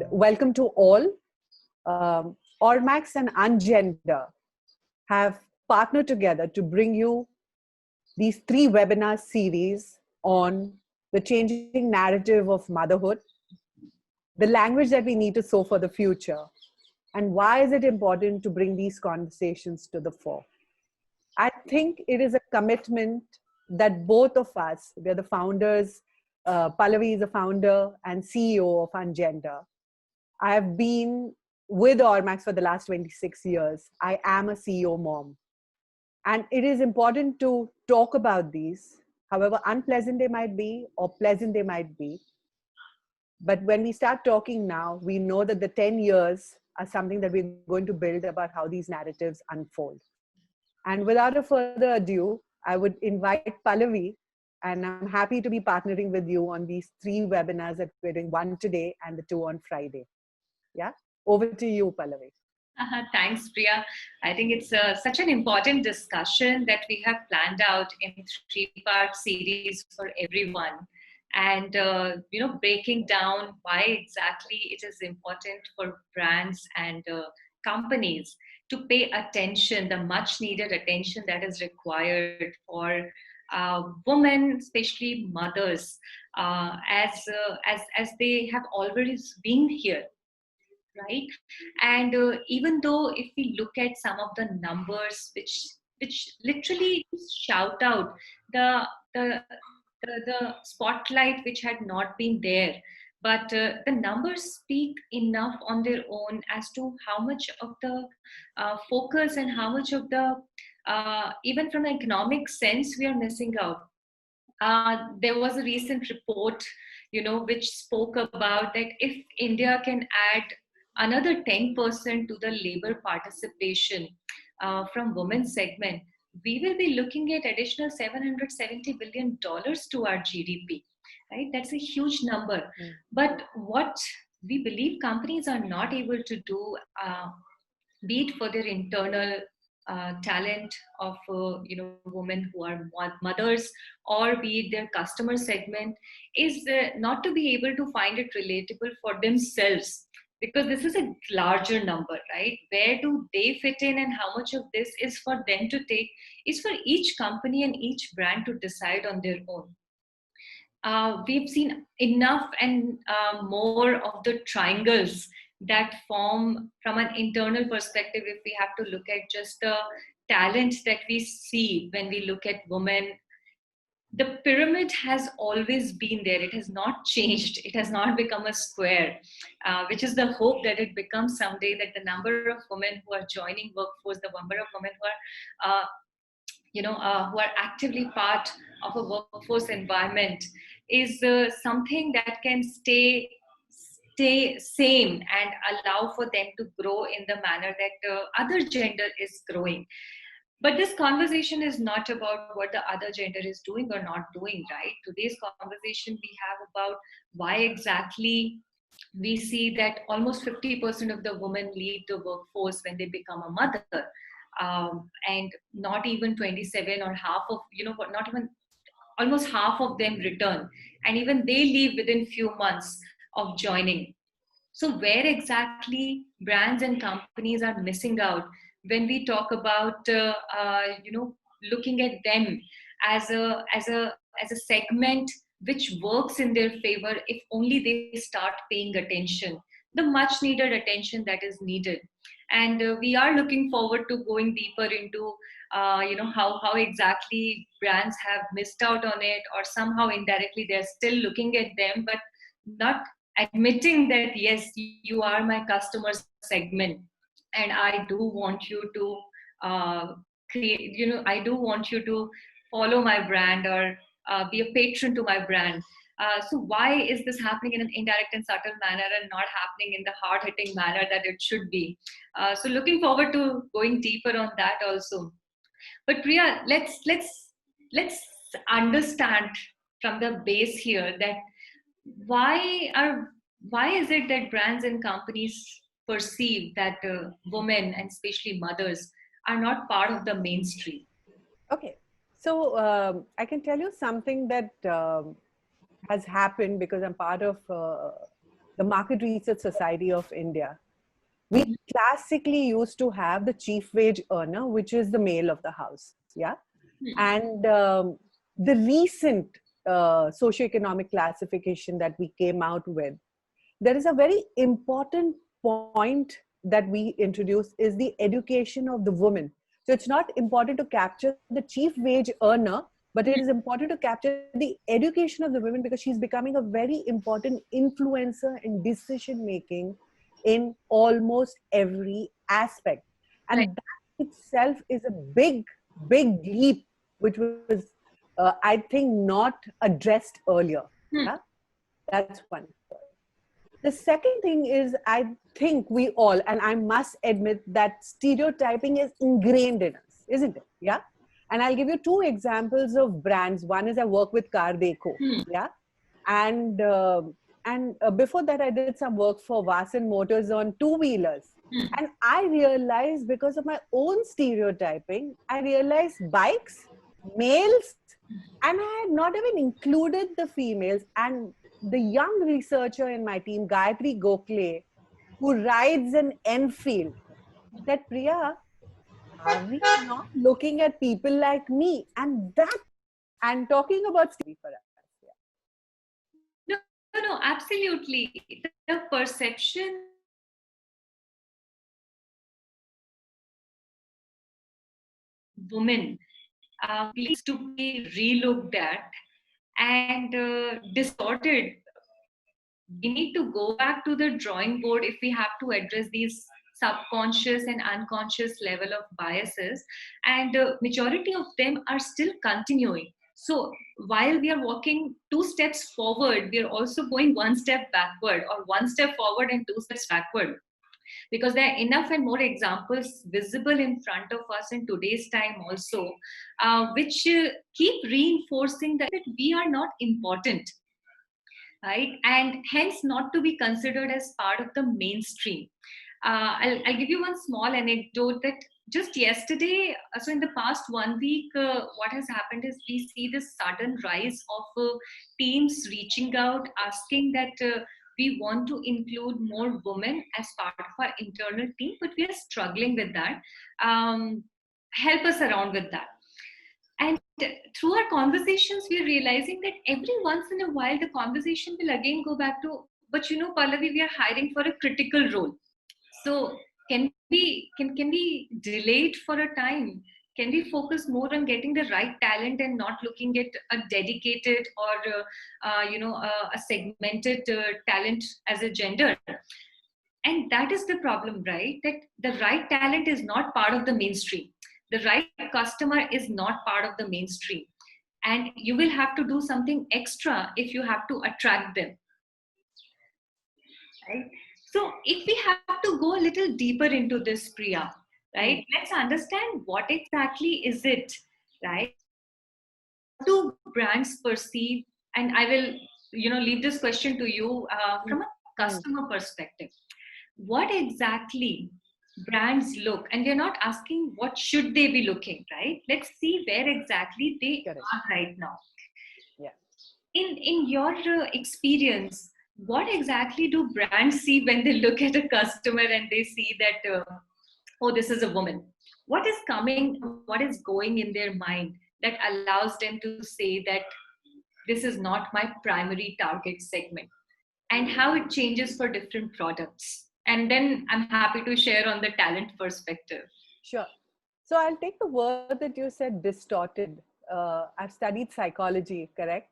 and welcome to all. Ormax and Ungender have partnered together to bring you these three webinar series on the changing narrative of motherhood, the language that we need to sow for the future, and why is it important to bring these conversations to the fore. I think it is a commitment that both of us, we're the founders, Pallavi is the founder and CEO of Ungender. I have been with Ormax for the last 26 years. I am a CEO mom. And it is important to talk about these, however unpleasant they might be or pleasant they might be. But when we start talking now, we know that the 10 years are something that we're going to build about how these narratives unfold. And without a further ado, I would invite Pallavi, and I'm happy to be partnering with you on these three webinars that we're doing, one today and the two on Friday. Yeah, over to you, Pallavi. Thanks, Priya. I think it's such an important discussion that we have planned out in three-part series for everyone. And, breaking down why exactly it is important for brands and companies to pay attention, the much needed attention that is required for women, especially mothers, as they have always been here. Right, and even though if we look at some of the numbers which literally shout out the the the spotlight which had not been there, but the numbers speak enough on their own as to how much of the focus and how much of the even from an economic sense we are missing out. There was a recent report, which spoke about that if India can add another 10% to the labor participation from women's segment, we will be looking at additional $770 billion to our GDP, right? That's a huge number. But what we believe companies are not able to do, be it for their internal talent of women who are mothers, or be it their customer segment, is not to be able to find it relatable for themselves, because this is a larger number, right? Where do they fit in, and how much of this is for them to take, is for each company and each brand to decide on their own. We've seen enough and more of the triangles that form from an internal perspective. If we have to look at just the talent that we see when we look at women, the pyramid has always been there. It has not changed. It has not become a square, which is the hope that it becomes someday, that the number of women who are joining workforce, the number of women who are actively part of a workforce environment is something that can stay same and allow for them to grow in the manner that other gender is growing. But this conversation is not about what the other gender is doing or not doing, right? Today's conversation we have about why exactly we see that almost 50% of the women leave the workforce when they become a mother, and not even 27 or half of, not even, almost half of them return, and even they leave within few months of joining. So where exactly brands and companies are missing out when we talk about looking at them as a segment which works in their favor if only they start paying attention, the much needed attention that is needed. And we are looking forward to going deeper into how exactly brands have missed out on it, or somehow indirectly they're still looking at them but not admitting that, yes, you are my customer segment, and I do want you to I do want you to follow my brand, or be a patron to my brand. So why is this happening in an indirect and subtle manner and not happening in the hard-hitting manner that it should be? So looking forward to going deeper on that also. But Priya, let's understand from the base here that why is it that brands and companies perceive that women, and especially mothers, are not part of the mainstream? Okay, so I can tell you something that has happened because I'm part of the Market Research Society of India, we classically used to have the chief wage earner, which is the male of the house. Yeah. And the recent socioeconomic classification that we came out with, there is a very important point that we introduce is the education of the woman. So it's not important to capture the chief wage earner, but it is important to capture the education of the women, because she's becoming a very important influencer in decision making in almost every aspect. Right. And that itself is a big, big leap, which was, I think, not addressed earlier. Yeah, that's one. The second thing is, I think we all, and I must admit that stereotyping is ingrained in us, isn't it? Yeah. And I'll give you two examples of brands. One is I work with Car Deco. Yeah. And before that, I did some work for Vasan Motors on two-wheelers. And I realized, because of my own stereotyping, I realized bikes, males, and I had not even included the females. And the young researcher in my team, Gayatri Gokhale, who rides an Enfield, said, Priya, are we not looking at people like me? And that, and talking about Stevie for us. No, no, no, absolutely. The perception women needs to be relooked at and distorted. We need to go back to the drawing board if we have to address these subconscious and unconscious level of biases, and majority of them are still continuing. So while we are walking two steps forward, we are also going one step backward, or one step forward and two steps backward, because there are enough and more examples visible in front of us in today's time also, which keep reinforcing that we are not important, right? And hence not to be considered as part of the mainstream. I'll give you one small anecdote that just yesterday, so in the past 1 week, what has happened is we see this sudden rise of teams reaching out, asking that we want to include more women as part of our internal team, but we are struggling with that. Help us around with that. And through our conversations, we're realizing that every once in a while, the conversation will again go back to, but you know, Pallavi, we are hiring for a critical role. So can we delay it for a time? Can we focus more on getting the right talent and not looking at a dedicated or a segmented talent as a gender? And that is the problem, right? That the right talent is not part of the mainstream. The right customer is not part of the mainstream. And you will have to do something extra if you have to attract them. Right? So if we have to go a little deeper into this, Priya, right? Let's understand what exactly is it, right? Do brands perceive? And I will, leave this question to you from a customer perspective. What exactly brands look, and we're not asking what should they be looking, right? Let's see where exactly they Correct. are right now. Yeah. In your experience, what exactly do brands see when they look at a customer and they see that oh, this is a woman? What is coming, what is going in their mind that allows them to say that this is not my primary target segment, and how it changes for different products? And then I'm happy to share on the talent perspective. Sure. So I'll take the word that you said, distorted. I've studied psychology, correct?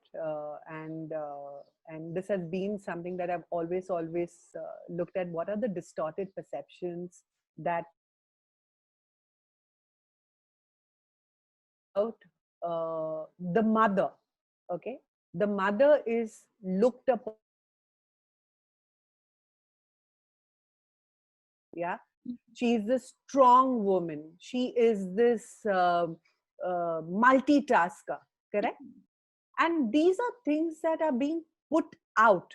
And this has been something that I've always looked at. What are the distorted perceptions that about the mother? Okay, the mother is looked upon. Yeah, she is this strong woman. She is this multitasker, correct? And these are things that are being put out.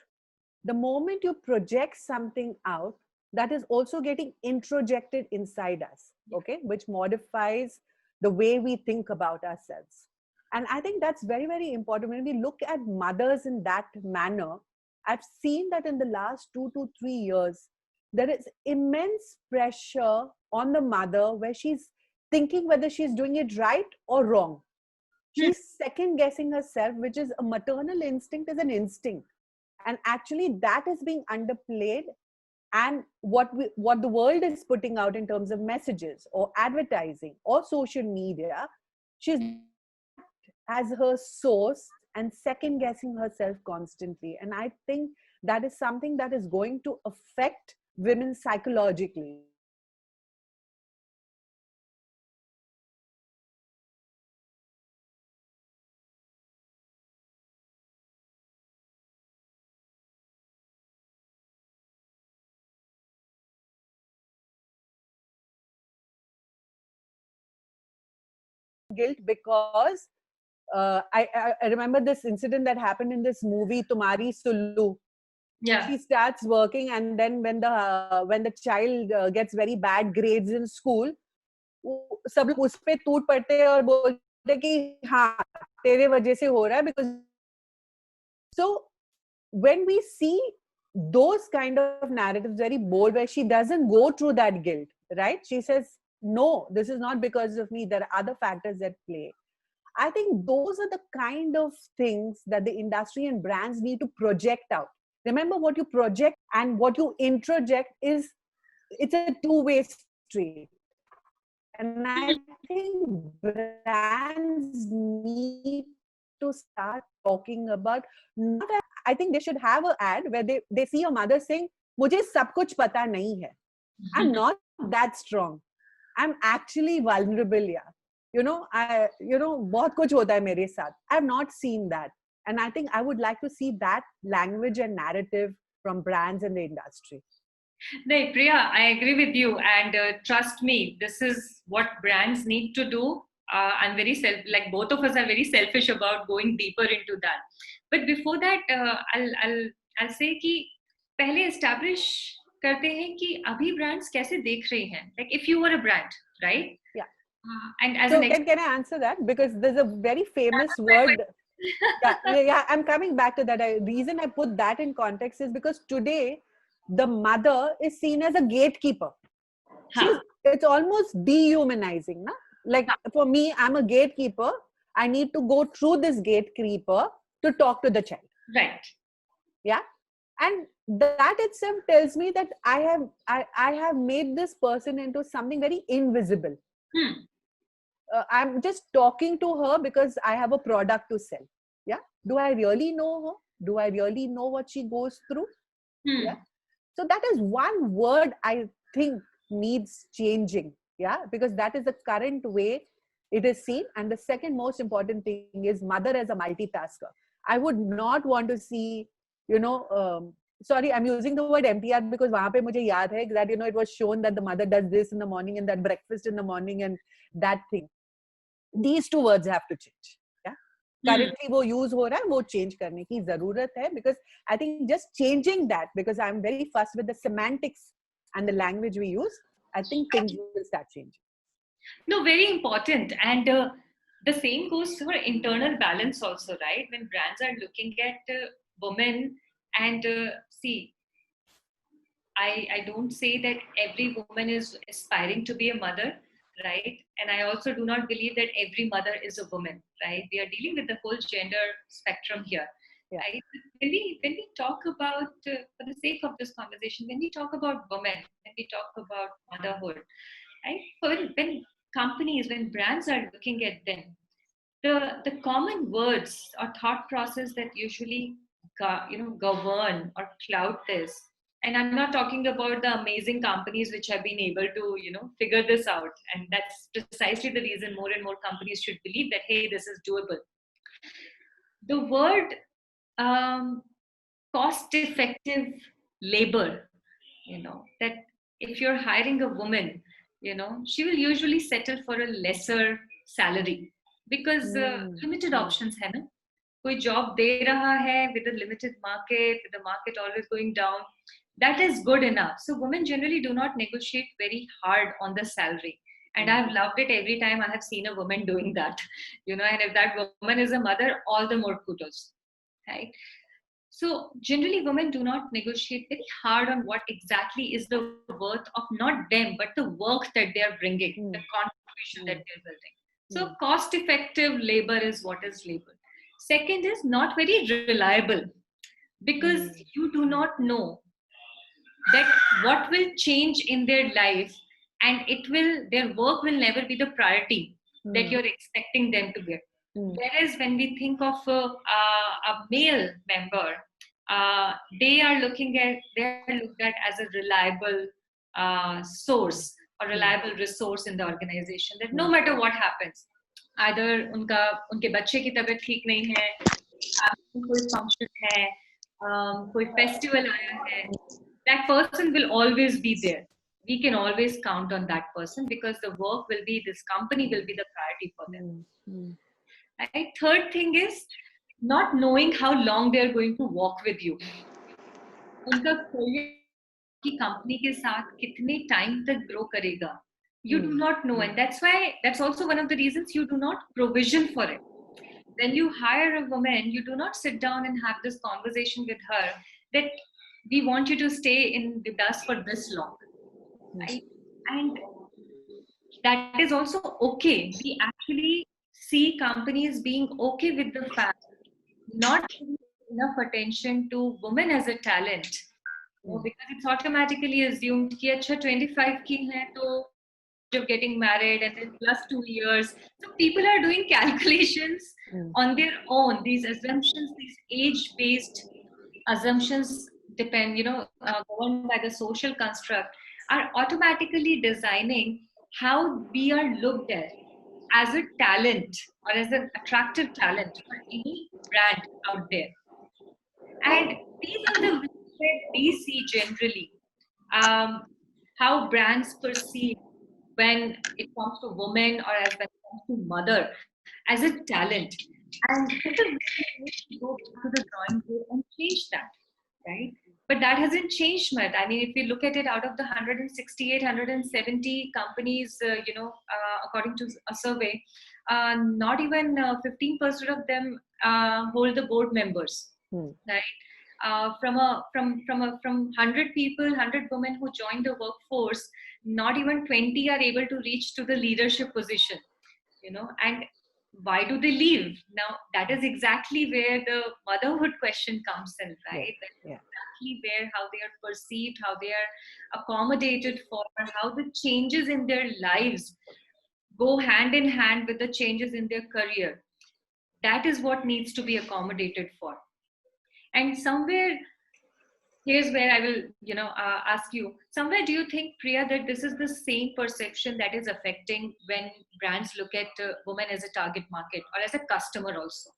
The moment you project something out, that is also getting introjected inside us, okay, which modifies the way we think about ourselves. And I think that's very, very important. When we look at mothers in that manner, I've seen that in the last 2 to 3 years, there is immense pressure on the mother where she's thinking whether she's doing it right or wrong. She's second guessing herself, which is a maternal instinct is an instinct. And actually that is being underplayed, and what the world is putting out in terms of messages or advertising or social media, she's as her source and second guessing herself constantly. And I think that is something that is going to affect women psychologically. Guilt because I remember this incident that happened in this movie Tumhari Sullu. Yeah. She starts working, and then when the child gets very bad grades in school, सब लोग उस पे टूट पड़ते हैं और बोलते कि हाँ तेरे वजह से हो रहा है, because so when we see those kind of narratives very bold where she doesn't go through that guilt, right? She says, no, this is not because of me, there are other factors at play. I think those are the kind of things that the industry and brands need to project out. Remember, what you project and what you introject it's a two-way street. And I think brands need to start talking about, not, I think they should have an ad where they see a mother saying, मुझे सब कुछ पता नहीं है. I'm not that strong. I'm actually vulnerable, yeah. बहुत कुछ होता है मेरे साथ. I've not seen that. And I think I would like to see that language and narrative from brands in the industry. No, Priya, I agree with you. And trust me, this is what brands need to do. I'm very like both of us are very selfish about going deeper into that. But before that, I'll say कि पहले establish करते हैं कि अभी brands कैसे देख रहे हैं. Like if you were a brand, right? Yeah. And as so an can I answer that? Because there's a very famous word. yeah, I'm coming back to that. Reason I put that in context is because today the mother is seen as a gatekeeper. It's almost dehumanizing, na? Like for me, I'm a gatekeeper. I need to go through this gatekeeper to talk to the child. Right. Yeah. And that itself tells me that I have made this person into something very invisible. I'm just talking to her because I have a product to sell. Yeah. Do I really know her? Do I really know what she goes through? Yeah. So that is one word I think needs changing. Yeah. Because that is the current way it is seen. And the second most important thing is mother as a multitasker. I would not want to see, sorry, I'm using the word MTR because wahan pe mujhe yaad hai that, it was shown that the mother does this in the morning and that breakfast in the morning and that thing. These two words have to change. Yeah. Currently वो use हो रहा है, वो change करने की ज़रूरत है, because I think just changing that, because I'm very fussed with the semantics and the language we use, I think things will start changing. No, very important. And the same goes for internal balance also, right? When brands are looking at women and see, I don't say that every woman is aspiring to be a mother, right? And I also do not believe that every mother is a woman, right? We are dealing with the whole gender spectrum here, right? When we talk about, for the sake of this conversation, when we talk about women, when we talk about motherhood, right? When companies, when brands are looking at them, the common words or thought process that usually govern or cloud this, and I'm not talking about the amazing companies which have been able to figure this out, and that's precisely the reason more and more companies should believe that, hey, this is doable. The word cost effective labor, that if you're hiring a woman, she will usually settle for a lesser salary because limited options hai na. कोई job दे रहा है with a limited market, with the market always going down, that is good enough. So women generally do not negotiate very hard on the salary. And I've loved it every time I have seen a woman doing that, and if that woman is a mother, all the more kudos, right? So generally women do not negotiate very hard on what exactly is the worth of not them, but the work that they are bringing, the contribution that they're building. So cost effective labor is what is labor. Second is not very reliable, because you do not know that what will change in their life, and their work will never be the priority that you're expecting them to get. Whereas when we think of a male member, they are looked at as a reliable source or reliable resource in the organization, that no matter what happens, either उनके बच्चे की तबीयत ठीक नहीं है, कोई function है, कोई फेस्टिवल आया है, that person will always be there. We can always count on that person, because the work will be, this company will be the priority for them. Right? Third thing is not knowing how long they are going to walk with you. उनका career की company के साथ कितने time तक grow करेगा. You do not know, and that's also one of the reasons you do not provision for it. When you hire a woman, you do not sit down and have this conversation with her that we want you to stay with us for this long. Right? And that is also okay. We actually see companies being okay with the fact, not giving enough attention to women as a talent. Because it's automatically assumed कि अच्छा 25 की है तो of getting married and then plus 2 years. So people are doing calculations on their own. These assumptions, these age-based assumptions depend, governed by the social construct, are automatically designing how we are looked at as a talent or as an attractive talent for any brand out there. And these are the ways that we see generally how brands perceive when it comes to women, or as when it comes to mother, as a talent. And this is where we go back to the drawing board and change that, right? But that hasn't changed much. I mean, if we look at it, out of the 168, 170 companies, according to a survey, not even 15% of them hold the board members, right? From 100 people, 100 women who join the workforce, not even 20 are able to reach to the leadership position, and why do they leave? Now, that is exactly where the motherhood question comes in, right? Exactly where how they are perceived, how they are accommodated for, how the changes in their lives go hand in hand with the changes in their career. That is what needs to be accommodated for. And somewhere, here's where I will, ask you, somewhere do you think, Priya, that this is the same perception that is affecting when brands look at women as a target market or as a customer also?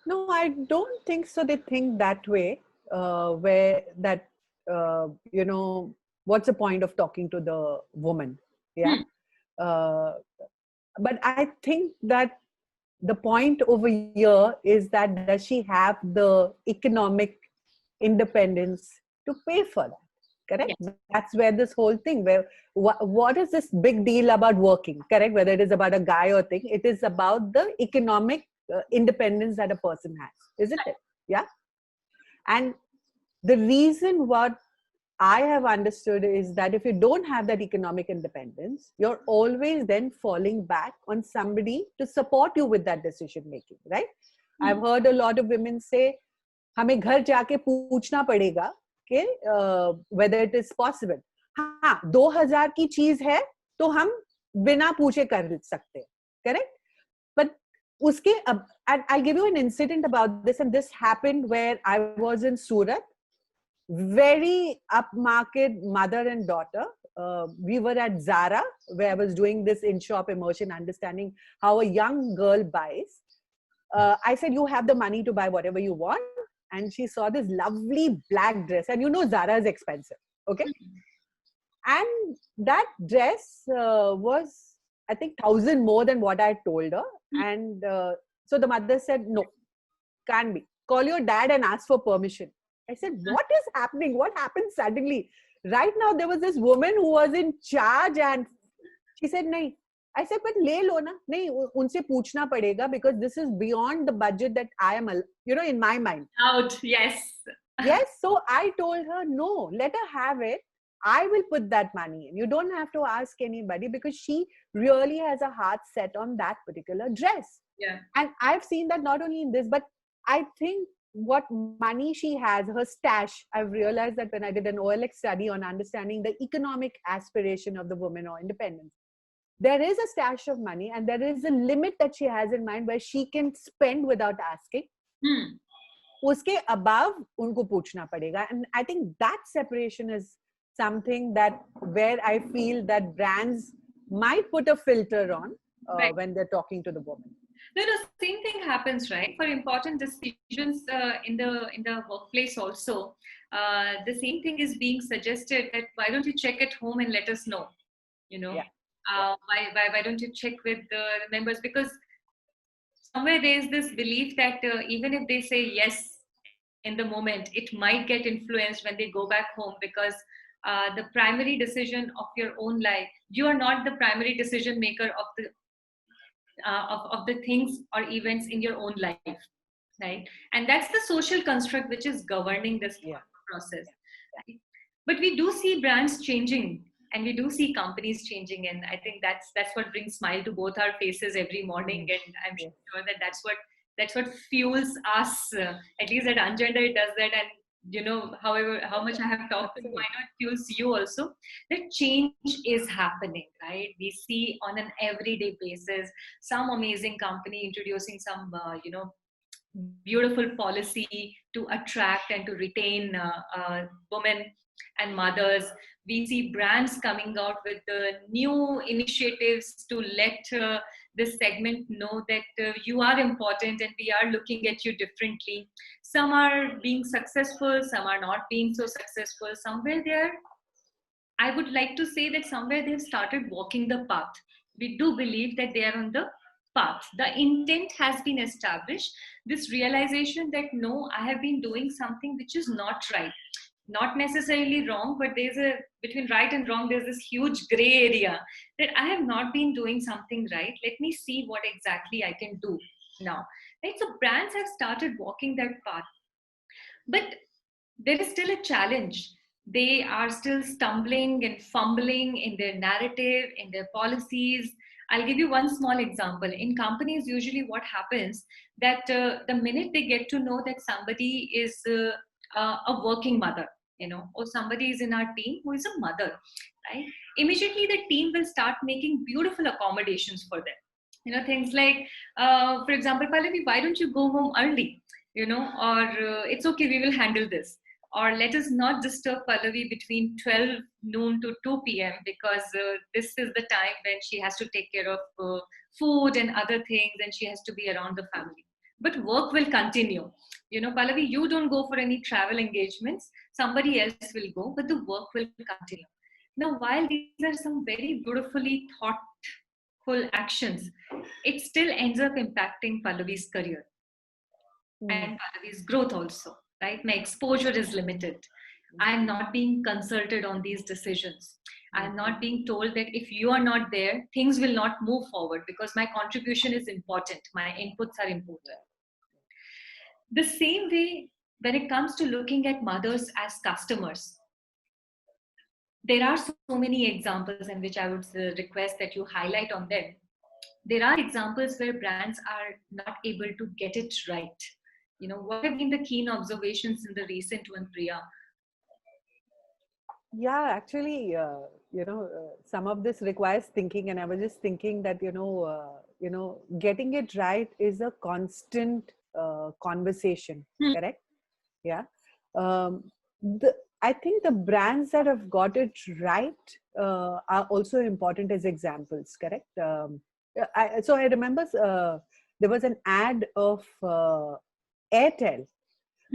No, I don't think so. They think that way, where that, what's the point of talking to the woman? Yeah. But I think that the point over here is that does she have the economic independence to pay for that? Correct? Yes. That's where this whole thing, where what is this big deal about working? Correct? Whether it is about a guy or thing, it is about the economic independence that a person has, isn't it? Yeah. And the reason what I have understood is that if you don't have that economic independence, you're always then falling back on somebody to support you with that decision making, right? I've heard a lot of women say, हमें घर जाके पूछना पड़ेगा कि whether it is possible. हाँ, 2000 की चीज है तो हम बिना पूछे कर सकते हैं, correct? But uske, I'll give you an incident about this, and this happened where I was in Surat. Very upmarket mother and daughter. We were at Zara, where I was doing this in-shop immersion, understanding how a young girl buys. I said, you have the money to buy whatever you want. And she saw this lovely black dress. And Zara is expensive. Okay. And that dress was, I think, 1,000 more than what I told her. And so the mother said, no, can't be. Call your dad and ask for permission. I said, what is happening? What happened suddenly? Right now, there was this woman who was in charge, and she said, nahi. I said, but ले लो ना. नहीं, उनसे पूछना पड़ेगा because this is beyond the budget that I am, in my mind. Out, yes. Yes, so I told her, no, let her have it. I will put that money in. You don't have to ask anybody because she really has a heart set on that particular dress. Yeah. And I've seen that not only in this, but I think what money she has, her stash, I've realized that when I did an OLX study on understanding the economic aspiration of the woman or independence, there is a stash of money and there is a limit that she has in mind where she can spend without asking. Uske above unko पूछना पड़ेगा. And I think that separation is something that where I feel that brands might put a filter on Right. when they're talking to the woman. No, same thing happens, right? For important decisions in the workplace also, the same thing is being suggested that why don't you check at home and let us know, Yeah. Why don't you check with the members? Because somewhere there is this belief that even if they say yes in the moment, it might get influenced when they go back home, because the primary decision of your own life, you are not the primary decision maker of the of the things or events in your own life, right? And that's the social construct which is governing this process. Right? But we do see brands changing, and we do see companies changing, and I think that's what brings smile to both our faces every morning. And I'm sure that that's what fuels us. At least at Ungender it does that. And however how much I have talked to you, I know it fuels you also. That change is happening, right? We see on an everyday basis some amazing company introducing some beautiful policy to attract and to retain women and mothers. We see brands coming out with new initiatives to let this segment know that you are important and we are looking at you differently. Some are being successful, some are not being so successful. Somewhere there, I would like to say that somewhere they've started walking the path. We do believe that they are on the path. The intent has been established. This realization that no, I have been doing something which is not right. Not necessarily wrong, but between right and wrong, there's this huge gray area that I have not been doing something right. Let me see what exactly I can do now. Right? So brands have started walking that path. But there is still a challenge. They are still stumbling and fumbling in their narrative, in their policies. I'll give you one small example. In companies, usually what happens that the minute they get to know that somebody is a working mother, or somebody is in our team who is a mother, right? Immediately the team will start making beautiful accommodations for them. Things like, for example, Pallavi, why don't you go home early? Or it's okay, we will handle this. Or let us not disturb Pallavi between 12 noon to 2 p.m. because this is the time when she has to take care of food and other things, and she has to be around the family. But work will continue. Pallavi, you don't go for any travel engagements. Somebody else will go, but the work will continue. Now, while these are some very beautifully thoughtful actions, it still ends up impacting Pallavi's career and Pallavi's growth also, right? My exposure is limited. I'm not being consulted on these decisions. I'm not being told that if you are not there, things will not move forward because my contribution is important. My inputs are important. The same way, when it comes to looking at mothers as customers, there are so many examples in which I would request that you highlight on them. There are examples where brands are not able to get it right. What have been the keen observations in the recent one, Priya? Yeah, actually, some of this requires thinking, and I was just thinking that getting it right is a constant conversation. Correct? Yeah. I think the brands that have got it right are also important as examples. Correct? So I remember there was an ad of Airtel,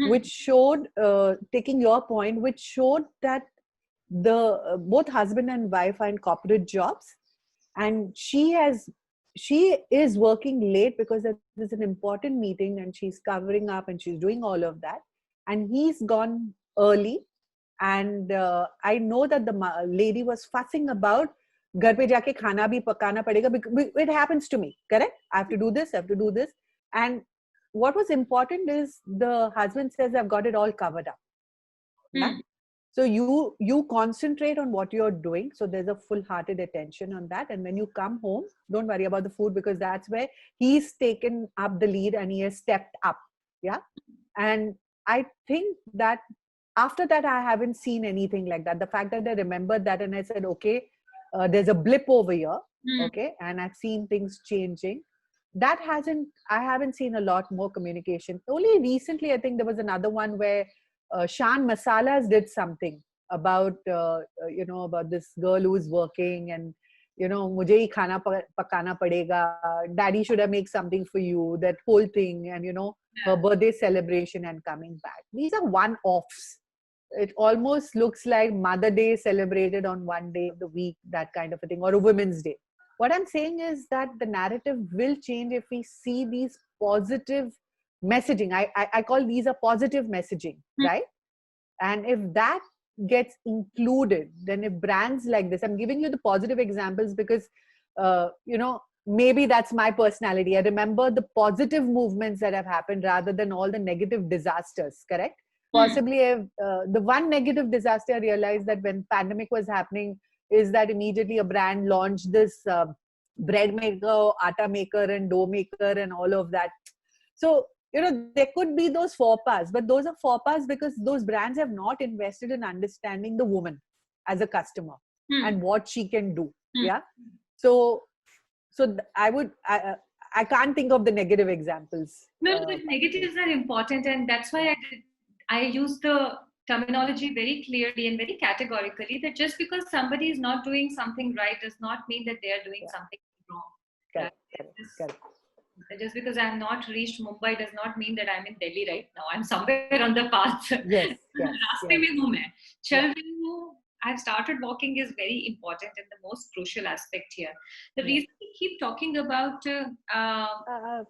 which showed, taking your point, which showed that the both husband and wife are in corporate jobs, and she is working late because there's an important meeting and she's covering up and she's doing all of that, and he's gone early. And I know that the lady was fussing about घर पे जाके खाना भी पकाना पड़ेगा. It happens to me, correct? I have to do this, I have to do this. And what was important is the husband says, I've got it all covered up. Yeah? So you concentrate on what you're doing. So there's a full-hearted attention on that. And when you come home, don't worry about the food, because that's where he's taken up the lead and he has stepped up. Yeah. And I think that after that, I haven't seen anything like that. The fact that I remembered that and I said, okay, there's a blip over here. Okay. And I've seen things changing. I haven't seen a lot more communication. Only recently, I think there was another one where Shan Masalas did something about, about this girl who's working and, mujhe hi khana pakana padega. Daddy should have made something for you. That whole thing, and, her birthday celebration and coming back. These are one-offs. It almost looks like Mother Day celebrated on one day of the week, that kind of a thing, or a Women's Day. What I'm saying is that the narrative will change if we see these positive messaging. I call these a positive messaging, right? And if that gets included, then if brands like this, I'm giving you the positive examples because, maybe that's my personality. I remember the positive movements that have happened rather than all the negative disasters, correct? Possibly the one negative disaster I realized that when pandemic was happening is that immediately a brand launched this bread maker, atta maker and dough maker and all of that. So, there could be those faux pas, but those are faux pas because those brands have not invested in understanding the woman as a customer and what she can do. Yeah. So I can't think of the negative examples. No, the negatives are important, and that's why I use the terminology very clearly and very categorically, that just because somebody is not doing something right does not mean that they are doing something wrong. Correct. Just because I have not reached Mumbai does not mean that I'm in Delhi right now. I'm somewhere on the path. Yes. Raaste mein hu main. Chal rahi hu. I've started walking is very important and the most crucial aspect here. The reason we keep talking about, I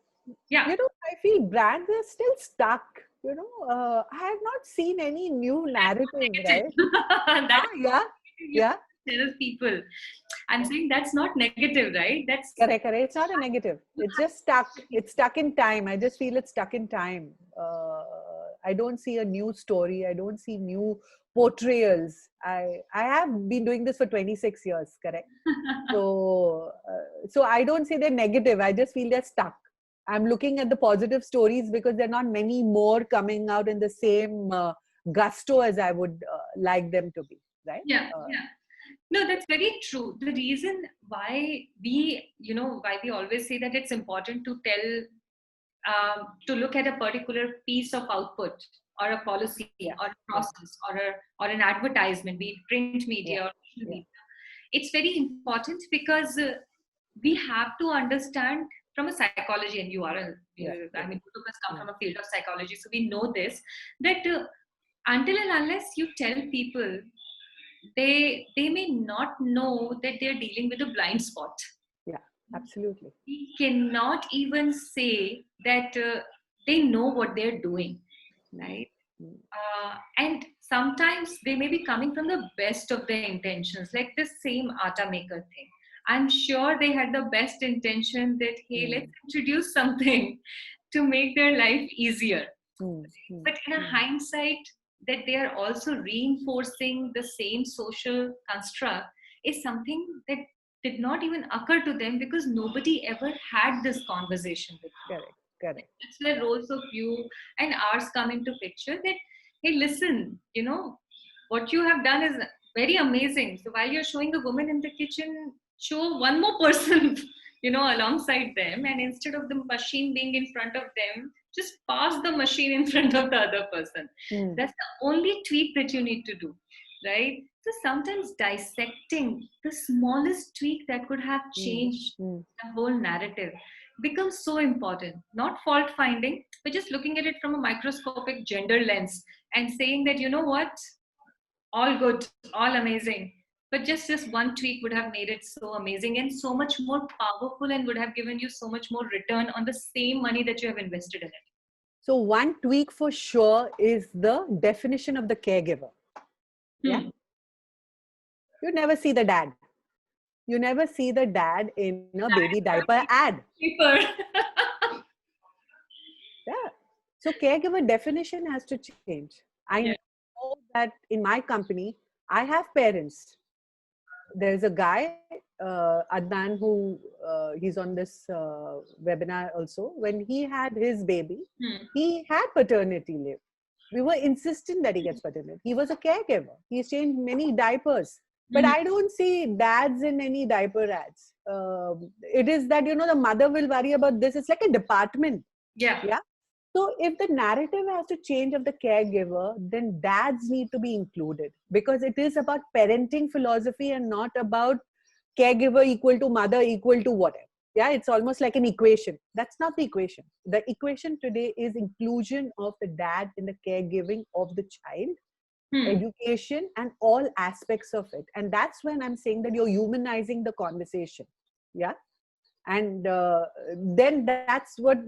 feel brands are still stuck. I have not seen any new narrative, right? Yeah. There are people. I'm saying that's not negative, right? That's correct. It's not a negative. It's just stuck. It's stuck in time. I just feel it's stuck in time. I don't see a new story. I don't see new portrayals. I have been doing this for 26 years, correct? So I don't say they're negative. I just feel they're stuck. I'm looking at the positive stories because there are not many more coming out in the same gusto as I would like them to be, right? Yeah. No, that's very true. The reason why we always say that it's important to to look at a particular piece of output or a policy or a process or an advertisement, be it print media or social media. It's very important because we have to understand from a psychology, and both of us come from a field of psychology, so we know this, that until and unless you tell people, they may not know that they're dealing with a blind spot. Yeah, absolutely. We cannot even say that they know what they're doing, right? And sometimes they may be coming from the best of their intentions, like the same atta maker thing. I'm sure they had the best intention that, hey, let's introduce something to make their life easier. But in a hindsight, that they are also reinforcing the same social construct is something that did not even occur to them because nobody ever had this conversation with them. Correct. That's where roles of you and ours come into picture, that, hey, listen, what you have done is very amazing. So while you're showing the woman in the kitchen, show one more person, alongside them. And instead of the machine being in front of them, just pass the machine in front of the other person. That's the only tweak that you need to do, right? So sometimes dissecting the smallest tweak that could have changed the whole narrative becomes so important. Not fault finding, but just looking at it from a microscopic gender lens and saying that, you know what, all good, all amazing. But just this one tweak would have made it so amazing and so much more powerful and would have given you so much more return on the same money that you have invested in it. So one tweak for sure is the definition of the caregiver. Yeah. You never see the dad. you never see the dad in a baby diaper ad. Cheaper. Yeah. So caregiver definition has to change. I Yeah. know that in my company, I have parents. There's a guy, Adnan, who he's on this webinar also. When he had his baby, Hmm. he had paternity leave. We were insistent that he gets paternity. He was a caregiver. He's changed many diapers. But Mhm. I don't see dads in any diaper ads. It is that, the mother will worry about this. It's like a department. Yeah. Yeah. So if the narrative has to change of the caregiver, then dads need to be included, because it is about parenting philosophy and not about caregiver equal to mother equal to whatever. Yeah, it's almost like an equation. That's not the equation. The equation today is inclusion of the dad in the caregiving of the child, Hmm. education, and all aspects of it. And that's when I'm saying that you're humanizing the conversation. Yeah. And then that's what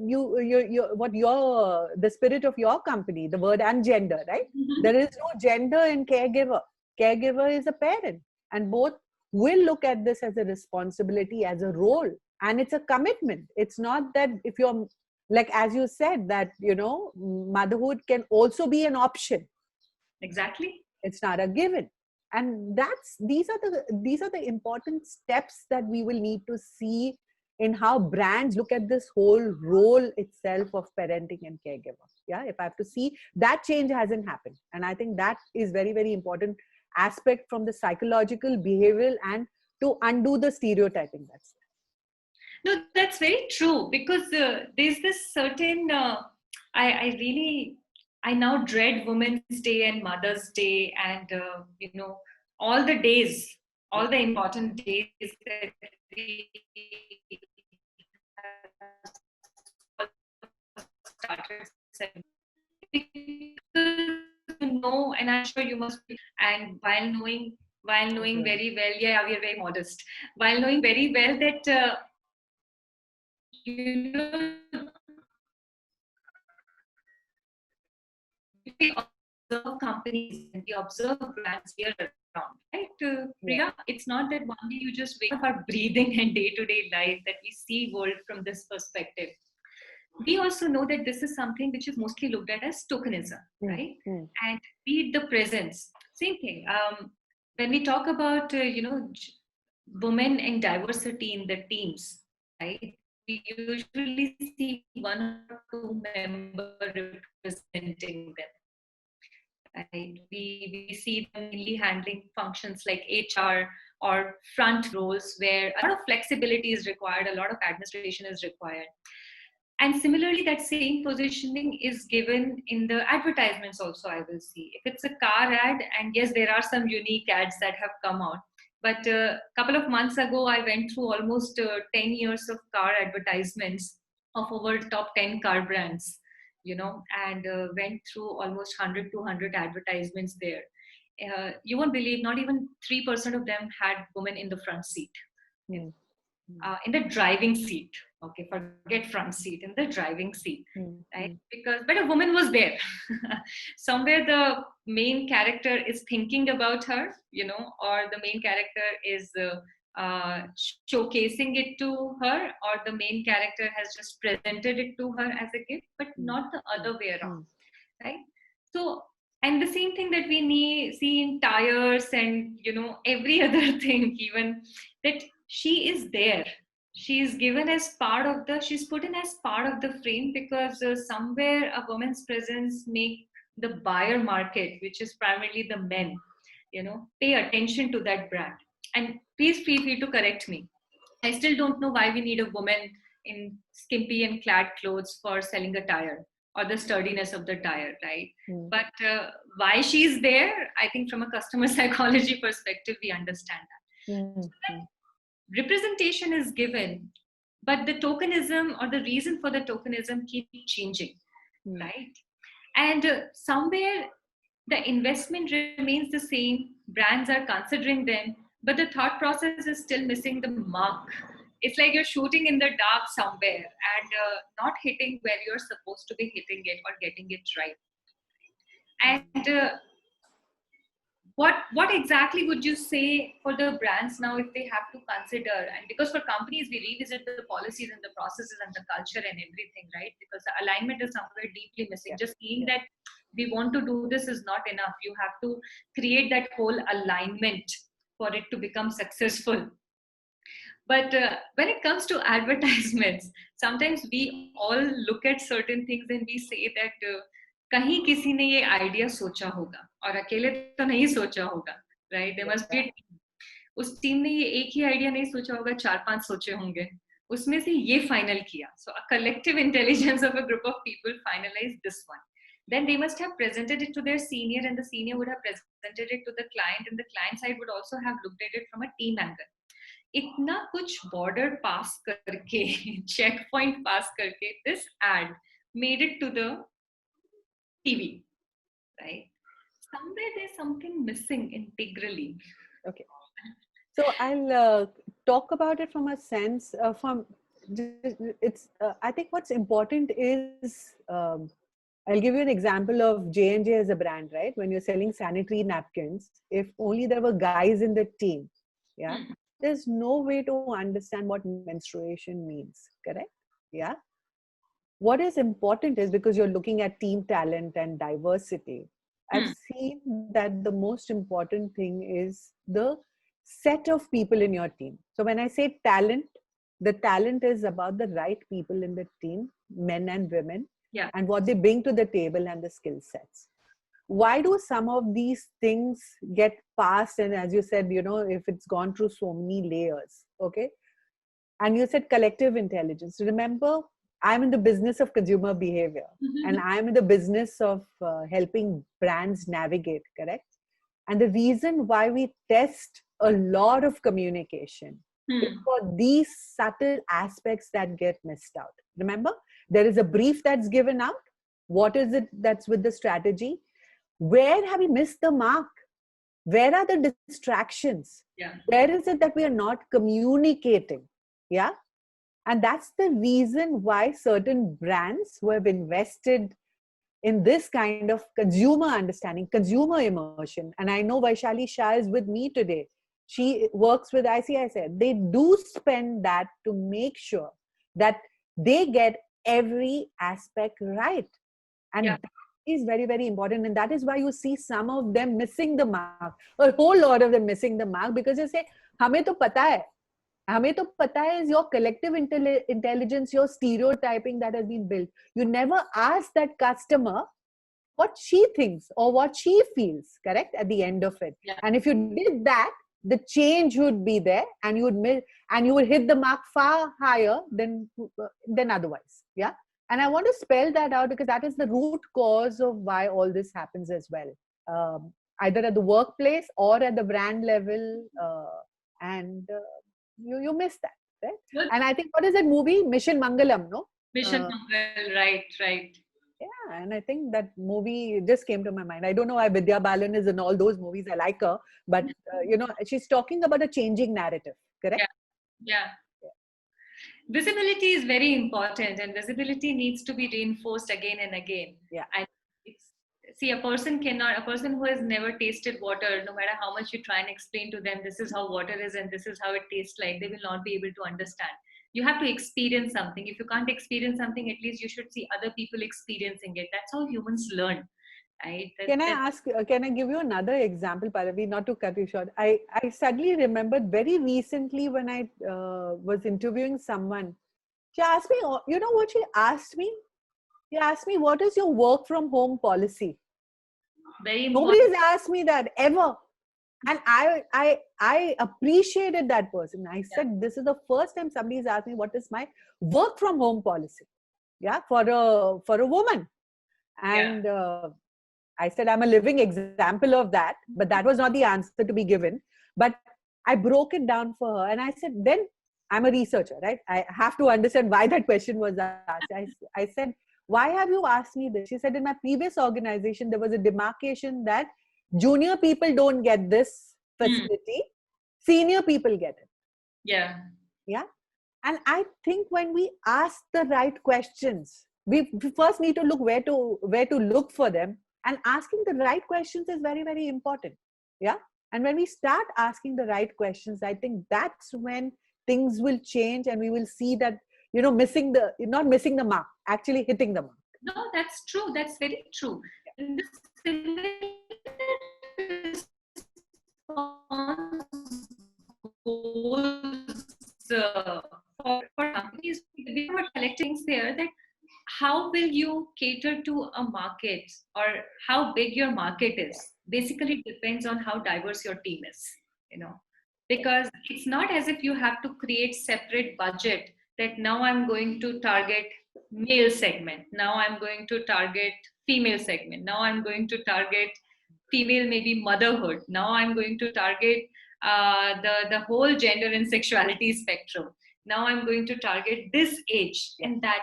the spirit of your company, the word ungender, right? Mhm. There is no gender in caregiver. Caregiver is a parent, and both will look at this as a responsibility, as a role, and it's a commitment. It's not that if you're, like as you said, that motherhood can also be an option. Exactly. It's not a given. And these are the important steps that we will need to see in how brands look at this whole role itself of parenting and caregiver. Yeah, if I have to see, that change hasn't happened, and I think that is very, very important aspect from the psychological, behavioral, and to undo the stereotyping. That's No, that's very true, because there's this certain. I really, I now dread Women's Day and Mother's Day, and all the days, all the important days that we have started celebrating. Because and I'm sure you must be, and while knowing right. very well, yeah, we are very modest, while knowing very well that you know we observe companies and we observe brands here around, right? Yeah. Priya, it's not that one day you just wake up our breathing and day-to-day life that we see world from this perspective. We also know that this is something which is mostly looked at as tokenism, Mm, right? mm, And be it the presence, same thing. When we talk about women and diversity in the teams, right? We usually see one or two members representing them. Right? We see them mainly handling functions like HR or front roles where a lot of flexibility is required, a lot of administration is required. And similarly, that same positioning is given in the advertisements also, I will see. If it's a car ad, and yes, there are some unique ads that have come out. But a couple of months ago, I went through almost 10 years of car advertisements of over top 10 car brands, and went through almost 100 to 100 advertisements there. You won't believe, not even 3% of them had women in the front seat, mm, mm, in the driving seat. Okay, forget front seat, in the driving seat, mm, right? mm, Because, but a woman was there. Somewhere the main character is thinking about her, or the main character is showcasing it to her, or the main character has just presented it to her as a gift, but mm, not the mm, other way around, mm, right? So, and the same thing that we see in tires and every other thing, even that she is there, she is given as part of the, she's put in as part of the frame, because somewhere a woman's presence make the buyer market, which is primarily the men, pay attention to that brand. And please feel free to correct me, I still don't know why we need a woman in skimpy and clad clothes for selling a tire or the sturdiness of the tire, right? mm, But why she's there, I think from a customer psychology perspective, we understand that. mm, So that representation is given, but the tokenism or the reason for the tokenism keep changing, mm, right? And somewhere the investment remains the same, brands are considering them, but the thought process is still missing the mark. It's like you're shooting in the dark somewhere and not hitting where you're supposed to be hitting it or getting it right. And what exactly would you say for the brands now if they have to consider, and because for companies we revisit the policies and the processes and the culture and everything, right? Because the alignment is somewhere deeply missing. Yeah. Just seeing Yeah. that we want to do this is not enough. You have to create that whole alignment for it to become successful. But when it comes to advertisements, sometimes we all look at certain things and we say that कहीं किसी ने ये idea सोचा होगा और अकेले तो नहीं सोचा होगा, right? There must be a team. उस टीम ने ये एक ही आइडिया नहीं सोचा होगा, 4-5 सोचे होंगे, उसमें से ये फाइनल किया. So a collective intelligence of a group of people finalized this one. Then they must have presented it to their senior, and the senior would have presented it to the client, and the client side would also have looked at it from a team angle. इतना कुछ border pass करके checkpoint pass करके this ad made it to the TV, right? Somewhere there's something missing integrally. Okay. So I'll talk about it from a sense from it's. I think what's important is I'll give you an example of J&J as a brand, right? When you're selling sanitary napkins, if only there were guys in the team, yeah, there's no way to understand what menstruation means, correct? Yeah. What is important is because you're looking at team talent and diversity. I've seen that the most important thing is the set of people in your team. So when I say talent, the talent is about the right people in the team, men and women, Yeah. and what they bring to the table and the skill sets. Why do some of these things get passed? And as you said, you know, if it's gone through so many layers, okay? And you said collective intelligence. Remember, I'm in the business of consumer behavior, and I'm in the business of helping brands navigate, correct? And the reason why we test a lot of communication is for these subtle aspects that get missed out. Remember, there is a brief that's given out. What is it that's with the strategy? Where have we missed the mark? Where are the distractions? Yeah. Where is it that we are not communicating? Yeah. And that's the reason why certain brands who have invested in this kind of consumer understanding, consumer immersion, and I know Vaishali Shah is with me today. She works with ICICI. They do spend that to make sure that they get every aspect right. And Yeah. that is very, very important. And that is why you see some of them missing the mark, a whole lot of them missing the mark, because they say, हमें तो पता है. हमें तो पता है is your collective intelligence, your stereotyping that has been built. You never ask that customer what she thinks or what she feels, correct, at the end of it. Yeah. And if you did that, the change would be there, and you would hit the mark far higher than otherwise. Yeah. And I want to spell that out because that is the root cause of why all this happens as well. Either at the workplace or at the brand level, and you miss that, right? Good. And I think, what is that movie, Mission Mangalam, no? Mission Mangal, right. Yeah, and I think that movie just came to my mind. I don't know why Vidya Balan is in all those movies. I like her, but you know, she's talking about a changing narrative, correct? Yeah. Visibility is very important, and visibility needs to be reinforced again and again. Yeah. And see, a person who has never tasted water, no matter how much you try and explain to them, this is how water is and this is how it tastes like, they will not be able to understand. You have to experience something. If you can't experience something, at least you should see other people experiencing it. That's how humans learn, right? Can I give you another example, Paravi, not to cut you short? I suddenly remembered very recently when I was interviewing someone. She asked me, you know what she asked me? She asked me, what is your work from home policy? Very Nobody has asked me that ever. And I appreciated that person. I said, this is the first time somebody has asked me, what is my work from home policy? Yeah, for a woman. And I said, I'm a living example of that, but that was not the answer to be given. But I broke it down for her. And I said, then I'm a researcher, right? I have to understand why that question was asked. I said, why have you asked me this? She said, in my previous organization, there was a demarcation that junior people don't get this facility, senior people get it. Yeah. And I think when we ask the right questions, we first need to look where to look for them, and asking the right questions is very, very important. Yeah. And when we start asking the right questions, I think that's when things will change and we will see that, not missing the mark, actually hitting the mark. No, that's true. That's very true. And the similar response goes for companies. We were collecting there that how will you cater to a market, or how big your market is basically depends on how diverse your team is, you know, because it's not as if you have to create separate budget that now I'm going to target male segment, now I'm going to target female segment, now I'm going to target female maybe motherhood, now I'm going to target the whole gender and sexuality spectrum, now I'm going to target this age and that.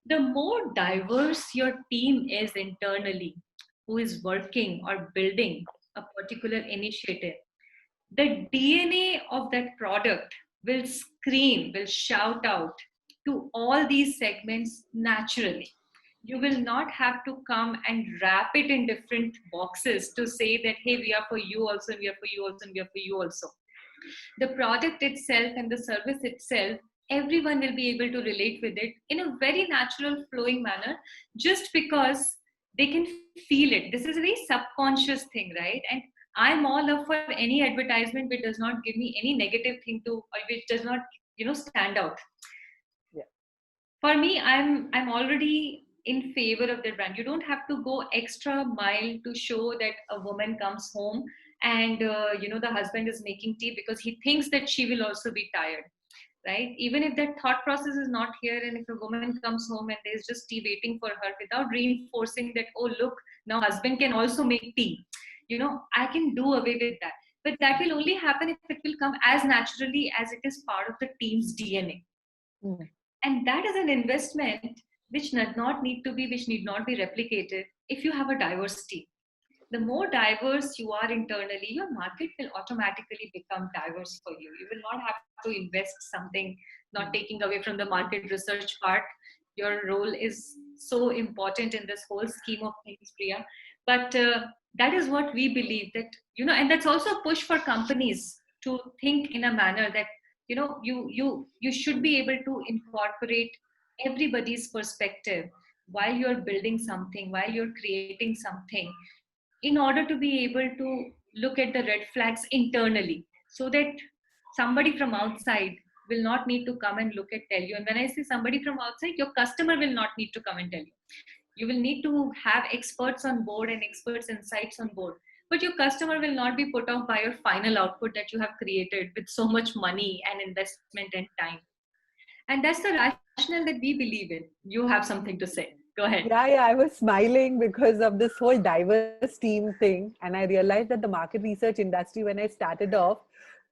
The more diverse your team is internally, who is working or building a particular initiative, the DNA of that product will scream, will shout out to all these segments naturally. You will not have to come and wrap it in different boxes to say that, hey, we are for you also, we are for you also, and we are for you also. The product itself and the service itself, everyone will be able to relate with it in a very natural flowing manner, just because they can feel it. This is a very subconscious thing, right? And I'm all up for any advertisement which does not give me any negative thing to, or which does not, stand out. Yeah. For me, I'm already in favor of their brand. You don't have to go extra mile to show that a woman comes home and the husband is making tea because he thinks that she will also be tired, right? Even if that thought process is not here, and if a woman comes home and there's just tea waiting for her, without reinforcing that, oh look, now husband can also make tea, I can do away with that. But that will only happen if it will come as naturally as it is part of the team's DNA. Mm. And that is an investment which need not be replicated if you have a diverse team. The more diverse you are internally, your market will automatically become diverse for you. You will not have to invest something, not taking away from the market research part. Your role is so important in this whole scheme of things, Priya. But that is what we believe, that, and that's also a push for companies to think in a manner that, you should be able to incorporate everybody's perspective while you're building something, while you're creating something, in order to be able to look at the red flags internally, so that somebody from outside will not need to come and look at tell you. And when I say somebody from outside, your customer will not need to come and tell you. You will need to have experts on board and experts insights on board, but your customer will not be put off by your final output that you have created with so much money and investment and time. And that's the rationale that we believe in. You have something to say. Go ahead. Yeah, I was smiling because of this whole diverse team thing. And I realized that the market research industry, when I started off,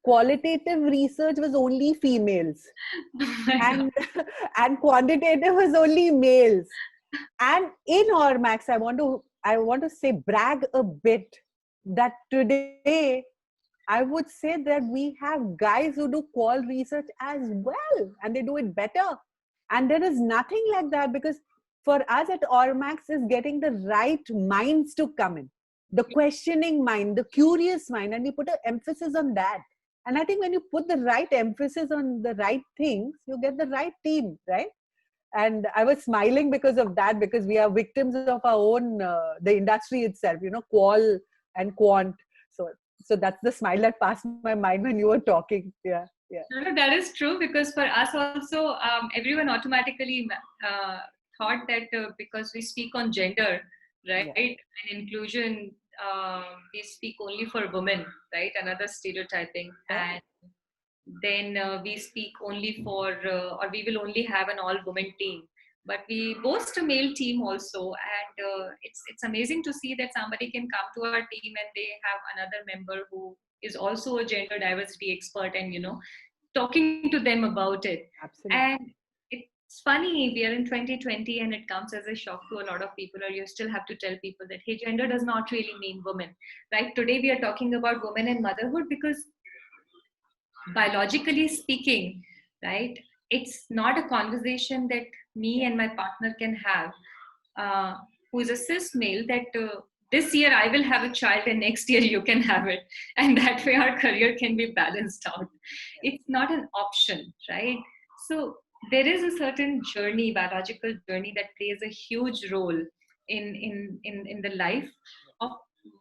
qualitative research was only females and and quantitative was only males. And in Ormax, I want to say, brag a bit that today I would say that we have guys who do qual research as well, and they do it better. And there is nothing like that, because for us at Ormax is getting the right minds to come in, the questioning mind, the curious mind, and we put an emphasis on that. And I think when you put the right emphasis on the right things, you get the right team, right? And I was smiling because of that, because we are victims of our own the industry itself, qual and quant. So that's the smile that passed my mind when you were talking. Yeah. No, that is true, because for us also, everyone automatically thought that because we speak on gender, right, Yeah. and inclusion, we speak only for women, right? Another stereotyping. Yeah. And then we speak only for, or we will only have an all-women team. But we boast a male team also, and it's amazing to see that somebody can come to our team and they have another member who is also a gender diversity expert, and talking to them about it. Absolutely. And it's funny, we are in 2020 and it comes as a shock to a lot of people, or you still have to tell people that, hey, gender does not really mean women, right? Today we are talking about women and motherhood because, biologically speaking, right, it's not a conversation that me and my partner can have, who is a cis male, that this year I will have a child and next year you can have it. And that way our career can be balanced out. It's not an option, right? So there is a certain journey, biological journey, that plays a huge role in the life of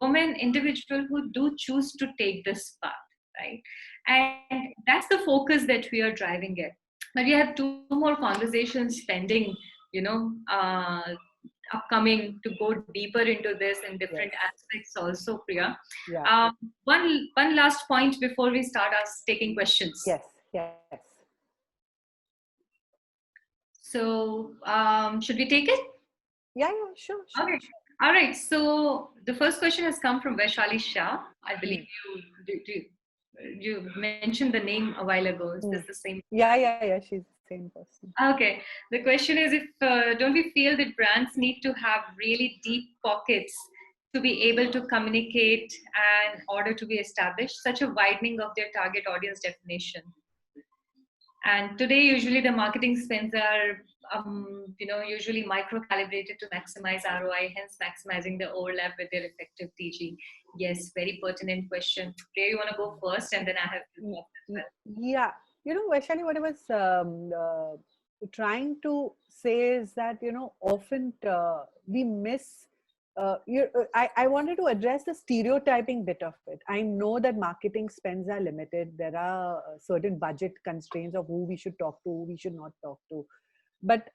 women individual who do choose to take this path, right? And that's the focus that we are driving at. But we have two more conversations pending, you know, upcoming, to go deeper into this in different Yes. aspects also, Priya. Yeah. One last point before we start us taking questions. Yes. Yes. So should we take it? Yeah. Yeah. Sure. Sure. Okay. All right. So the first question has come from Vaishali Shah. I believe you mentioned the name a while ago. Is this the same? Yeah. Yeah. Yeah. She's the same person. Okay. The question is, if don't we feel that brands need to have really deep pockets to be able to communicate and order to be established such a widening of their target audience definition? And today, usually the marketing spends are, usually micro-calibrated to maximize ROI, hence maximizing the overlap with their effective TG. Yes, very pertinent question. Priya, you want to go first, and then I have to talk as well. Yeah. Vaishali, what I was trying to say is that, often we miss. I wanted to address the stereotyping bit of it. I know that marketing spends are limited. There are certain budget constraints of who we should talk to, who we should not talk to. But,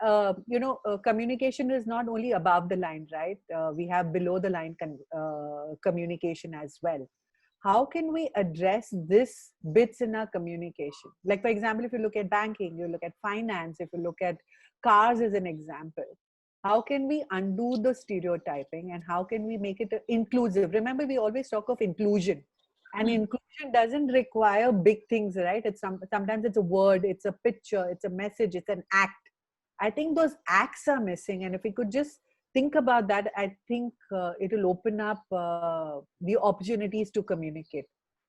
communication is not only above the line, right? We have below the line communication as well. How can we address this bits in our communication? Like, for example, if you look at banking, you look at finance, if you look at cars as an example, how can we undo the stereotyping and how can we make it inclusive? Remember, we always talk of inclusion, and inclusion doesn't require big things, right? Sometimes it's a word, it's a picture, it's a message, it's an act. I think those acts are missing, and if we could just think about that, I think it will open up the opportunities to communicate.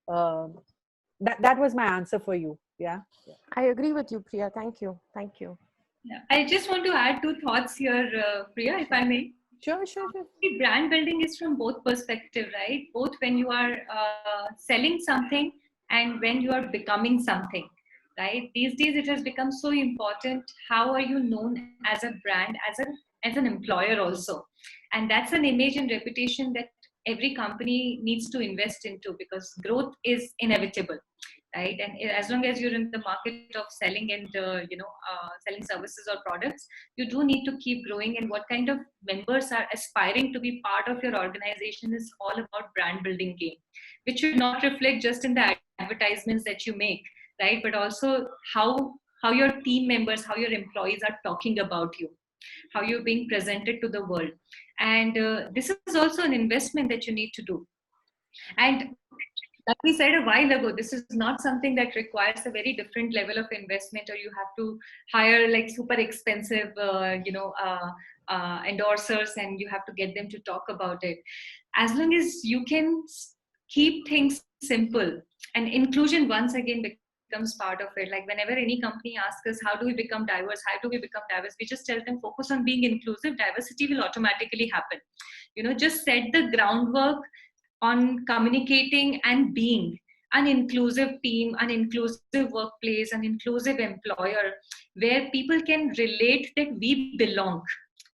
That was my answer for you. Yeah. I agree with you, Priya. Thank you. Thank you. Yeah. I just want to add two thoughts here, Priya, if I may. Sure. Brand building is from both perspectives, right? Both when you are selling something and when you are becoming something, right? These days it has become so important. How are you known as a brand, as an employer also? And that's an image and reputation that every company needs to invest into, because growth is inevitable, right? And as long as you're in the market of selling and selling services or products, you do need to keep growing. And what kind of members are aspiring to be part of your organization is all about brand building game, which should not reflect just in the advertisements that you make, right? But also how your team members, how your employees are talking about you, how you're being presented to the world. And this is also an investment that you need to do. And like we said a while ago, this is not something that requires a very different level of investment, or you have to hire like super expensive, endorsers, and you have to get them to talk about it. As long as you can keep things simple, and inclusion once again becomes part of it. Like whenever any company asks us, how do we become diverse? How do we become diverse? We just tell them, focus on being inclusive. Diversity will automatically happen. Just set the groundwork on communicating and being an inclusive team, an inclusive workplace, an inclusive employer, where people can relate that we belong.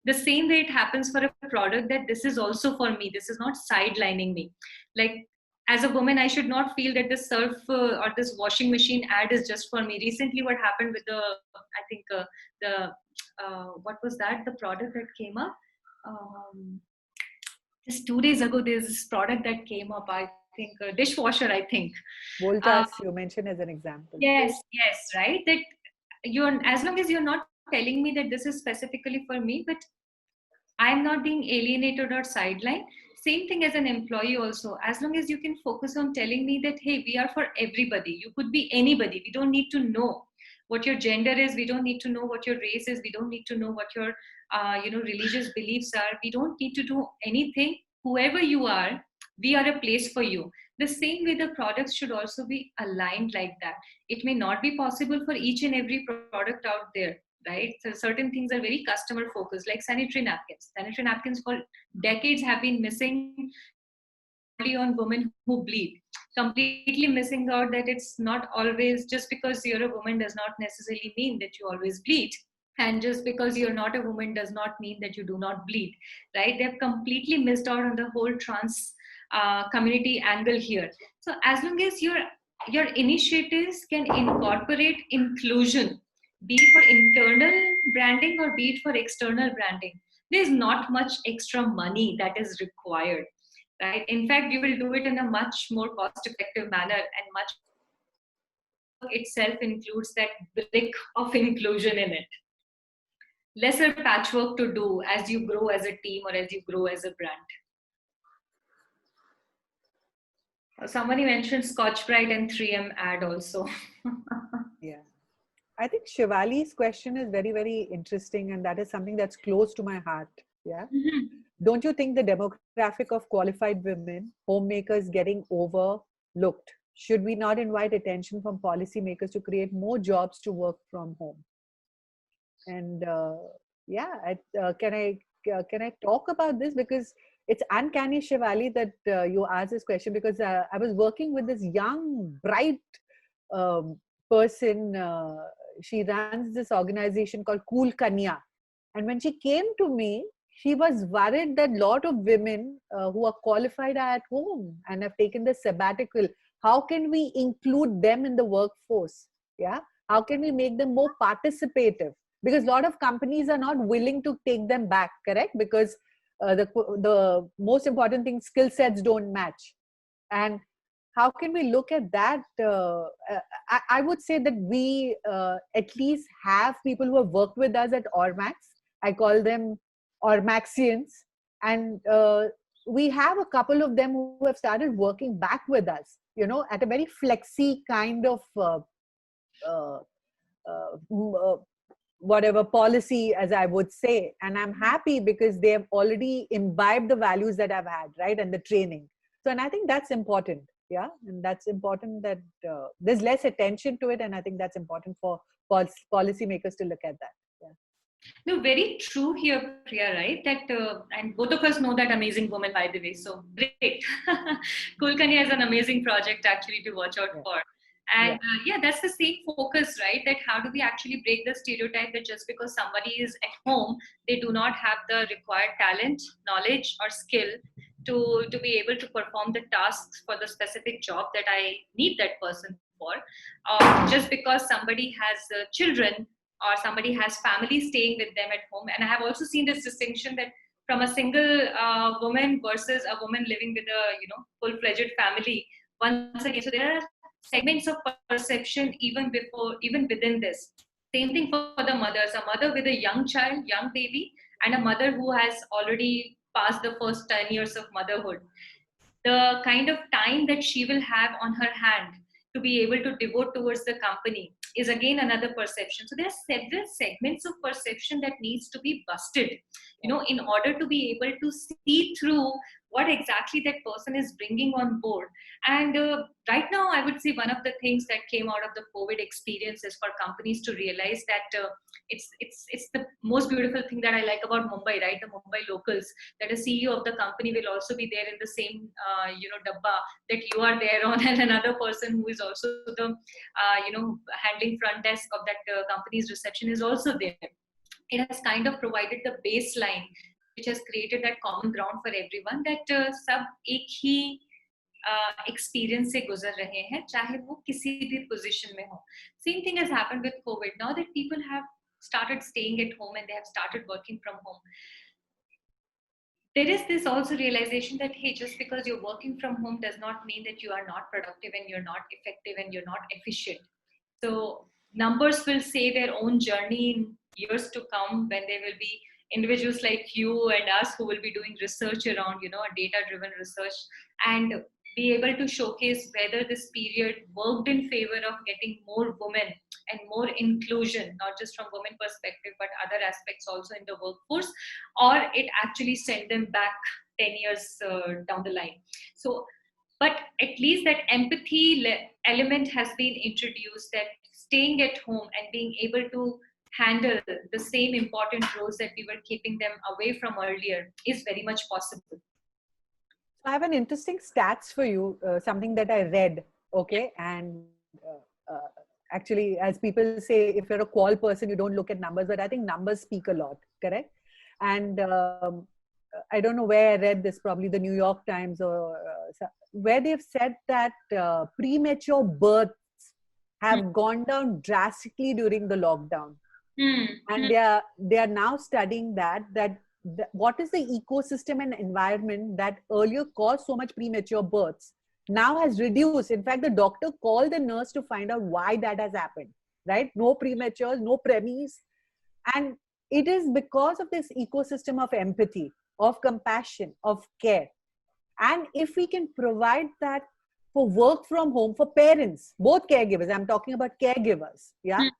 The same way it happens for a product, that this is also for me. This is not sidelining me. Like, as a woman, I should not feel that this surf or this washing machine ad is just for me. Recently, what happened with what was that? The product that came up? Just 2 days ago, there's this product that came up, I think, a dishwasher, I think. Voltas, you mentioned as an example. Yes, right? That as long as you're not telling me that this is specifically for me, but I'm not being alienated or sidelined. Same thing as an employee also. As long as you can focus on telling me that, hey, we are for everybody. You could be anybody. We don't need to know what your gender is. We don't need to know what your race is. We don't need to know what your religious beliefs are. We don't need to do anything. Whoever you are, we are a place for you. The same way the products should also be aligned like that. It may not be possible for each and every product out there, right? So certain things are very customer focused, like sanitary napkins. Sanitary napkins for decades have been missing only on women who bleed, completely missing out that it's not always just because you're a woman does not necessarily mean that you always bleed. And just because you're not a woman does not mean that you do not bleed, right? They've completely missed out on the whole trans community angle here. So as long as your initiatives can incorporate inclusion, be it for internal branding or be it for external branding, there's not much extra money that is required, right? In fact, you will do it in a much more cost effective manner, and much itself includes that brick of inclusion in it. Lesser patchwork to do as you grow as a team or as you grow as a brand. Somebody mentioned Scotch Brite and 3M ad also. Yeah. I think Shivali's question is very, very interesting, and that is something that's close to my heart. Yeah. Don't you think the demographic of qualified women, homemakers getting overlooked? Should we not invite attention from policymakers to create more jobs to work from home? And can I talk about this, because it's uncanny, Shivali, that you asked this question, because I was working with this young, bright um, person. She runs this organization called Cool Kanya, and when she came to me, she was worried that a lot of women who are qualified are at home and have taken the sabbatical. How can we include them in the workforce? Yeah, how can we make them more participative? Because a lot of companies are not willing to take them back, correct? Because the most important thing, skill sets don't match. And how can we look at that? I would say that we at least have people who have worked with us at Ormax. I call them Ormaxians. And we have a couple of them who have started working back with us, at a very flexi kind of uh, whatever policy, as I would say. And I'm happy because they have already imbibed the values that I've had, right? And the training. So, and I think that's important. Yeah. And that's important that there's less attention to it. And I think that's important for policymakers to look at that. Yeah. No, very true here, Priya, right? That and both of us know that amazing woman, by the way. So great. Kulkanya is an amazing project actually to watch out for. And that's the same focus, right? That how do we actually break the stereotype that just because somebody is at home, they do not have the required talent, knowledge, or skill to be able to perform the tasks for the specific job that I need that person for. Just because somebody has children or somebody has family staying with them at home. And I have also seen this distinction that from a single woman versus a woman living with a full-fledged family. Once again, so there are segments of perception even within this. Same thing for the mothers. A mother with a young child, young baby, and a mother who has already passed the first 10 years of motherhood. The kind of time that she will have on her hand to be able to devote towards the company is again another perception. So there are several segments of perception that needs to be busted, in order to be able to see through what exactly that person is bringing on board. And right now, I would say one of the things that came out of the COVID experience is for companies to realize that it's the most beautiful thing that I like about Mumbai, right? The Mumbai locals, that a CEO of the company will also be there in the same dabba that you are there on, and another person who is also the handling front desk of that company's reception is also there. It has kind of provided the baseline which has created that common ground for everyone that सब एक ही experience से गुजर रहे हैं, चाहे वो किसी भी position में हो. Same thing has happened with COVID. Now that people have started staying at home and they have started working from home, there is this also realization that, hey, just because you're working from home does not mean that you are not productive and you're not effective and you're not efficient. So numbers will say their own journey in years to come, when there will be individuals like you and us who will be doing research around, a data-driven research, and be able to showcase whether this period worked in favor of getting more women and more inclusion, not just from women perspective, but other aspects also in the workforce, or it actually sent them back 10 years down the line. So, but at least that empathy element has been introduced, that staying at home and being able to handle the same important roles that we were keeping them away from earlier is very much possible. I have an interesting stats for you, something that I read. Okay. And actually, as people say, if you're a qual person, you don't look at numbers, but I think numbers speak a lot, correct? And I don't know where I read this, probably the New York Times, or where they've said that premature births have gone down drastically during the lockdown. And they are now studying that what is the ecosystem and environment that earlier caused so much premature births now has reduced. In fact, the doctor called the nurse to find out why that has happened, right? No prematures, no preemies. And it is because of this ecosystem of empathy, of compassion, of care. And if we can provide that for work from home for parents, both caregivers, I'm talking about caregivers, yeah,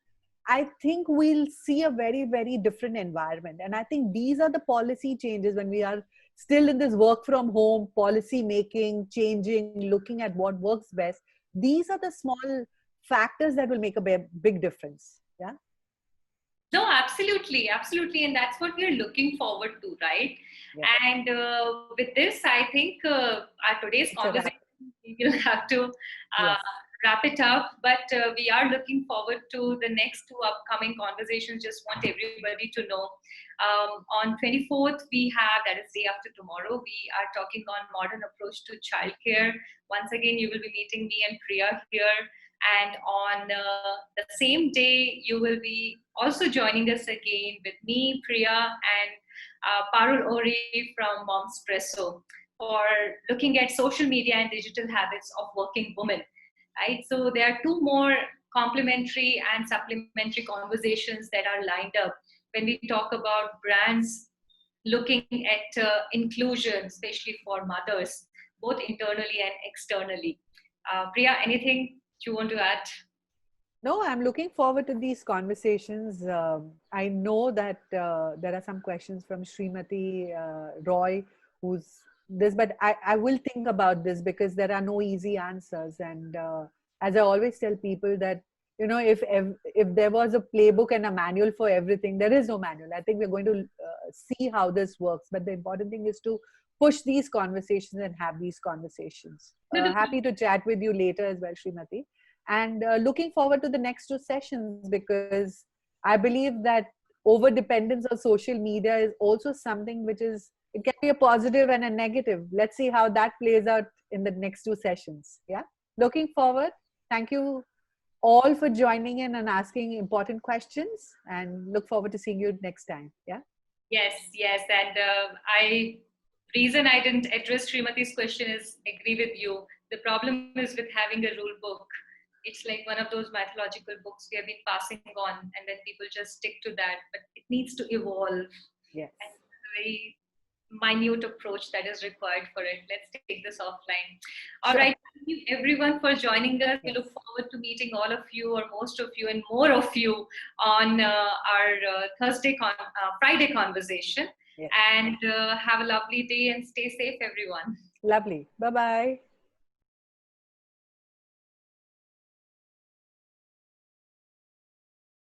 I think we'll see a very, very different environment. And I think these are the policy changes when we are still in this work from home, policy making, changing, looking at what works best. These are the small factors that will make a big difference. Yeah. No, absolutely. Absolutely. And that's what we're looking forward to, right? Yeah. And with this, I think our today's conversation, we will have to wrap it up, but we are looking forward to the next two upcoming conversations. Just want everybody to know. On 24th, we have, that is day after tomorrow, we are talking on modern approach to childcare. Once again, you will be meeting me and Priya here. And on the same day, you will be also joining us again with me, Priya, and Parul Ori from Momspresso for looking at social media and digital habits of working women. Right? So there are two more complementary and supplementary conversations that are lined up when we talk about brands looking at inclusion, especially for mothers, both internally and externally. Priya, anything you want to add? No, I'm looking forward to these conversations. I know that there are some questions from Srimati Roy, who's this, but I will think about this because there are no easy answers. And as I always tell people that, you know, if there was a playbook and a manual for everything, there is no manual. I think we're going to see how this works. But the important thing is to push these conversations and have these conversations. Happy to chat with you later as well, Srimati. And looking forward to the next two sessions, because I believe that over dependence on social media is also something which is, it can be a positive and a negative. Let's see how that plays out in the next two sessions. Yeah. Looking forward. Thank you all for joining in and asking important questions, and look forward to seeing you next time. Yeah. Yes. And reason I didn't address Srimati's question is agree with you. The problem is with having a rule book. It's like one of those mythological books we have been passing on, and then people just stick to that. But it needs to evolve. Yes. And it's a very minute approach that is required for it. Let's take this offline. All right. Thank you everyone for joining us. We look forward to meeting all of you, or most of you and more of you, on our Friday conversation. Yes. And have a lovely day and stay safe, everyone. Lovely. Bye-bye.